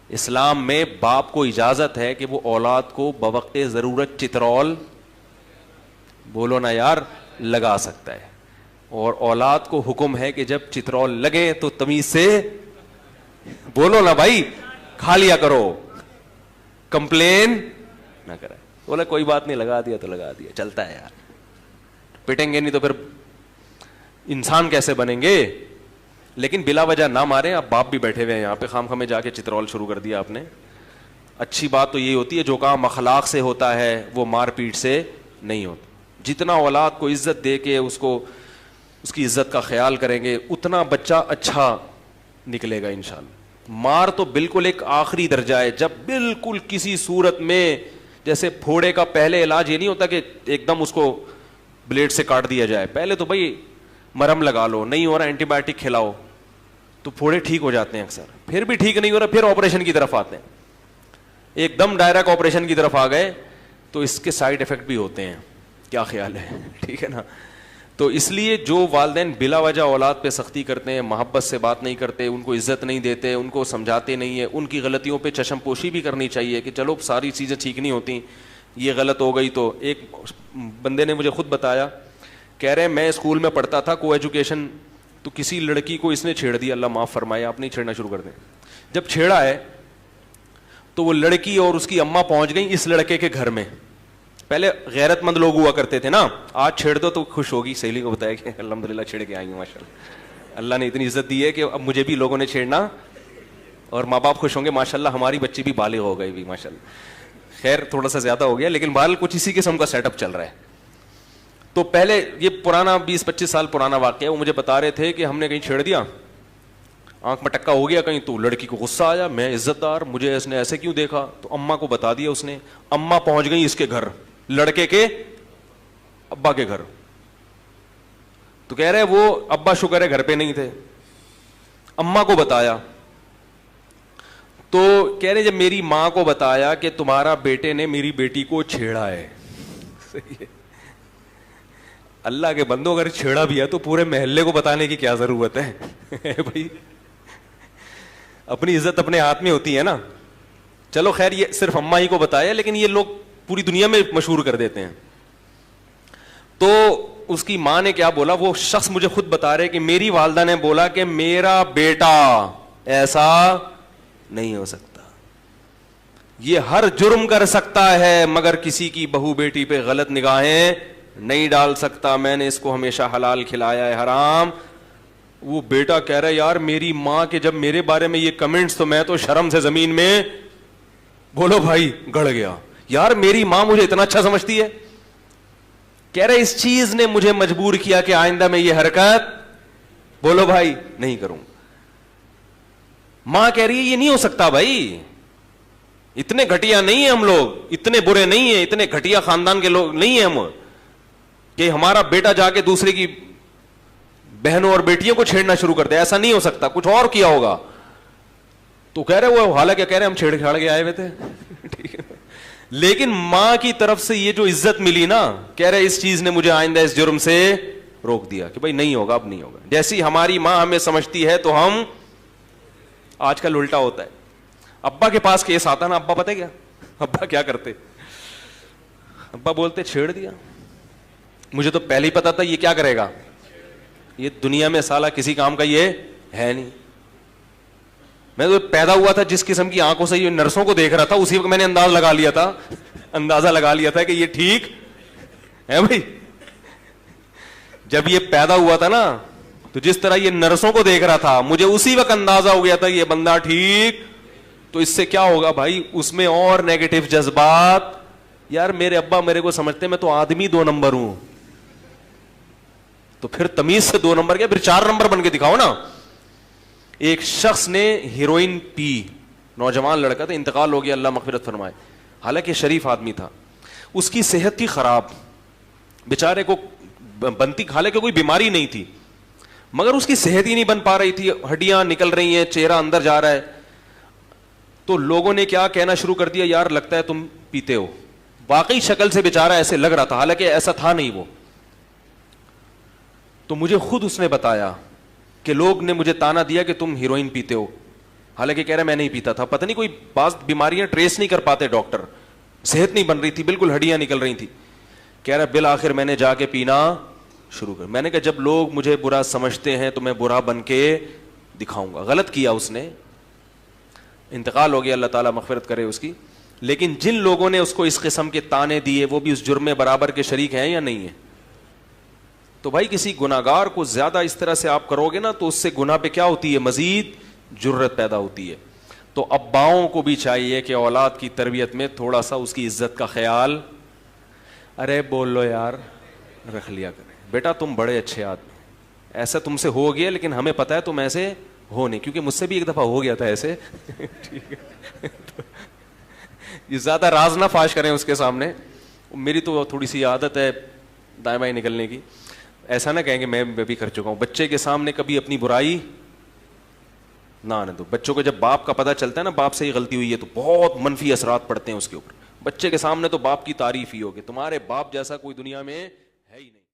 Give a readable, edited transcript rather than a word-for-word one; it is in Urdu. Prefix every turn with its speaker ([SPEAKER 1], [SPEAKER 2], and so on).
[SPEAKER 1] اسلام میں باپ کو اجازت ہے کہ وہ اولاد کو بوقت ضرورت چترول، بولو نا یار، لگا سکتا ہے، اور اولاد کو حکم ہے کہ جب چترول لگے تو تمیز سے، بولو نا بھائی، کھا لیا کرو، کمپلین نہ کرے. بولا کوئی بات نہیں، لگا دیا تو لگا دیا، چلتا ہے یار، پٹیں گے نہیں تو پھر انسان کیسے بنیں گے. لیکن بلا وجہ نہ ماریں. آپ باپ بھی بیٹھے ہوئے ہیں یہاں پہ، خام خامے جا کے چترول شروع کر دیا آپ نے. اچھی بات تو یہ ہوتی ہے جو کام اخلاق سے ہوتا ہے وہ مار پیٹ سے نہیں ہوتا. جتنا اولاد کو عزت دے کے اس کو اس کی عزت کا خیال کریں گے اتنا بچہ اچھا نکلے گا انشاءاللہ. مار تو بالکل ایک آخری درجہ ہے، جب بالکل کسی صورت میں، جیسے پھوڑے کا پہلے علاج یہ نہیں ہوتا کہ ایک دم اس کو بلیڈ سے کاٹ دیا جائے، پہلے تو بھائی مرہم لگا لو، نہیں ہو رہا اینٹی بایوٹک کھلاؤ تو پھوڑے ٹھیک ہو جاتے ہیں اکثر. پھر بھی ٹھیک نہیں ہو رہا، پھر آپریشن کی طرف آتے ہیں. ایک دم ڈائریکٹ آپریشن کی طرف آ گئے تو اس کے سائیڈ افیکٹ بھی ہوتے ہیں. کیا خیال ہے؟ ٹھیک ہے نا. تو اس لیے جو والدین بلا وجہ اولاد پہ سختی کرتے ہیں، محبت سے بات نہیں کرتے، ان کو عزت نہیں دیتے، ان کو سمجھاتے نہیں ہیں، ان کی غلطیوں پہ چشم پوشی بھی کرنی چاہیے کہ چلو ساری چیزیں ٹھیک نہیں ہوتی، یہ غلط ہو گئی. تو ایک بندے نے مجھے خود بتایا، کہہ رہے میں اسکول میں پڑھتا تھا کو ایجوکیشن، تو کسی لڑکی کو اس نے چھیڑ دیا، اللہ معاف فرمائے، آپ نہیں چھیڑنا شروع کر دیں. جب چھیڑا ہے تو وہ لڑکی اور اس کی اماں پہنچ گئیں اس لڑکے کے گھر میں. پہلے غیرت مند لوگ ہوا کرتے تھے نا، آج چھیڑ دو تو خوش ہوگی. سہیلی کو بتایا کہ الحمدللہ چھیڑ کے آئی ہوں، ماشاء اللہ، اللہ نے اتنی عزت دی ہے کہ اب مجھے بھی لوگوں نے چھیڑنا، اور ماں باپ خوش ہوں گے ماشاء اللہ ہماری بچی بھی بالغ ہو گئی بھی ماشاء اللہ. خیر تھوڑا سا زیادہ ہو گیا، لیکن بہرحال کچھ اسی قسم کا سیٹ اپ چل رہا ہے. تو پہلے یہ پرانا 20-25 سال پرانا واقعہ ہے. وہ مجھے بتا رہے تھے کہ ہم نے کہیں چھیڑ دیا، آنکھ میں ٹکا ہو گیا کہیں، تو لڑکی کو غصہ آیا، میں عزت دار، مجھے اس نے ایسے کیوں دیکھا، تو اماں کو بتا دیا اس نے. اماں پہنچ گئی اس کے گھر، لڑکے کے ابا کے گھر. تو کہہ رہے وہ ابا شکر ہے گھر پہ نہیں تھے، اماں کو بتایا. تو کہہ رہے جب میری ماں کو بتایا کہ تمہارا بیٹے نے میری بیٹی کو چھیڑا ہے. صحیح ہے، اللہ کے بندوں اگر چھیڑا بھی ہے تو پورے محلے کو بتانے کی کیا ضرورت ہے بھائی، اپنی عزت اپنے ہاتھ میں ہوتی ہے نا. چلو خیر یہ صرف اماں ہی کو بتایا، لیکن یہ لوگ پوری دنیا میں مشہور کر دیتے ہیں. تو اس کی ماں نے کیا بولا، وہ شخص مجھے خود بتا رہے کہ میری والدہ نے بولا کہ میرا بیٹا ایسا نہیں ہو سکتا، یہ ہر جرم کر سکتا ہے مگر کسی کی بہو بیٹی پہ غلط نگاہیں نہیں ڈال سکتا، میں نے اس کو ہمیشہ حلال کھلایا ہے حرام. وہ بیٹا کہہ رہا ہے یار میری ماں کے جب میرے بارے میں یہ کمنٹس، تو میں تو شرم سے زمین میں، بولو بھائی، گڑ گیا. یار میری ماں مجھے اتنا اچھا سمجھتی ہے. کہہ رہے اس چیز نے مجھے مجبور کیا کہ آئندہ میں یہ حرکت، بولو بھائی، نہیں کروں. ماں کہہ رہی ہے یہ نہیں ہو سکتا بھائی، اتنے گھٹیا نہیں ہیں ہم لوگ، اتنے برے نہیں ہیں، اتنے گھٹیا خاندان کے لوگ نہیں ہیں ہم کہ ہمارا بیٹا جا کے دوسرے کی بہنوں اور بیٹیوں کو چھیڑنا شروع کر دے. ایسا نہیں ہو سکتا، کچھ اور کیا ہوگا. تو کہہ رہے وہ حالانکہ کہہ رہے ہم چھیڑ چھاڑ کے آئے ہوئے تھے ٹھیک ہے، لیکن ماں کی طرف سے یہ جو عزت ملی نا، کہہ رہے اس چیز نے مجھے آئندہ اس جرم سے روک دیا کہ بھائی نہیں ہوگا، اب نہیں ہوگا. جیسی ہماری ماں ہمیں سمجھتی ہے تو ہم، آج کل الٹا ہوتا ہے. ابا کے پاس کیس آتا نا، ابا پتہ کیا، ابا کیا کرتے، ابا بولتے چھیڑ دیا، مجھے تو پہلے ہی پتا تھا یہ کیا کرے گا، یہ دنیا میں سالہ کسی کام کا یہ ہے نہیں. میں تو پیدا ہوا تھا جس قسم کی آنکھوں سے یہ نرسوں کو دیکھ رہا تھا، اسی وقت میں نے اندازہ لگا لیا تھا کہ یہ ٹھیک ہے بھائی. جب یہ پیدا ہوا تھا نا تو جس طرح یہ نرسوں کو دیکھ رہا تھا مجھے اسی وقت اندازہ ہو گیا تھا یہ بندہ ٹھیک. تو اس سے کیا ہوگا بھائی، اس میں اور نیگیٹو جذبات. یار میرے ابا میرے کو سمجھتے میں تو آدمی 2 نمبر ہوں، تو پھر تمیز سے 2 نمبر کیا، پھر 4 نمبر بن کے دکھاؤ نا. ایک شخص نے ہیروئن پی، نوجوان لڑکا تھا، انتقال ہو گیا، اللہ مغفرت فرمائے، حالانکہ شریف آدمی تھا. اس کی صحت تھی خراب، بیچارے کو بنتی، حالانکہ کوئی بیماری نہیں تھی مگر اس کی صحت ہی نہیں بن پا رہی تھی، ہڈیاں نکل رہی ہیں، چہرہ اندر جا رہا ہے. تو لوگوں نے کیا کہنا شروع کر دیا، یار لگتا ہے تم پیتے ہو. واقعی شکل سے بیچارہ ایسے لگ رہا تھا، حالانکہ ایسا تھا نہیں وہ. تو مجھے خود اس نے بتایا کہ لوگ نے مجھے تانا دیا کہ تم ہیروئن پیتے ہو. حالانکہ کہہ رہا میں نہیں پیتا تھا. پتہ نہیں کوئی بعض بیماریاں ٹریس نہیں کر پاتے ڈاکٹر, صحت نہیں بن رہی تھی, بالکل ہڈیاں نکل رہی تھی. کہہ رہا بالآخر میں نے جا کے پینا شروع کر. میں نے کہا جب لوگ مجھے برا سمجھتے ہیں تو میں برا بن کے دکھاؤں گا. غلط کیا اس نے, انتقال ہو گیا, اللہ تعالیٰ مغفرت کرے اس کی. لیکن جن لوگوں نے اس کو اس قسم کے تانے دیے وہ بھی اس جرم میں برابر کے شریک ہیں یا نہیں ہیں؟ تو بھائی کسی گناہگار کو زیادہ اس طرح سے آپ کرو گے نا تو اس سے گناہ پہ کیا ہوتی ہے, مزید جرت پیدا ہوتی ہے. تو اباؤں کو بھی چاہیے کہ اولاد کی تربیت میں تھوڑا سا اس کی عزت کا خیال, ارے بول لو یار, رکھ لیا کریں. بیٹا تم بڑے اچھے آدمی, ایسا تم سے ہو گیا لیکن ہمیں پتا ہے تم ایسے ہو نہیں, کیونکہ مجھ سے بھی ایک دفعہ ہو گیا تھا ایسے. ٹھیک ہے, یہ زیادہ راز نہ فاش کریں اس کے سامنے. میری تو تھوڑی سی عادت ہے دائیں بائیں نکلنے کی. ایسا نہ کہیں کہ میں بھی کر چکا ہوں. بچے کے سامنے کبھی اپنی برائی نہ آنے دو. بچوں کو جب باپ کا پتہ چلتا ہے نا باپ سے ہی غلطی ہوئی ہے تو بہت منفی اثرات پڑتے ہیں اس کے اوپر. بچے کے سامنے تو باپ کی تعریف ہی ہوگی, تمہارے باپ جیسا کوئی دنیا میں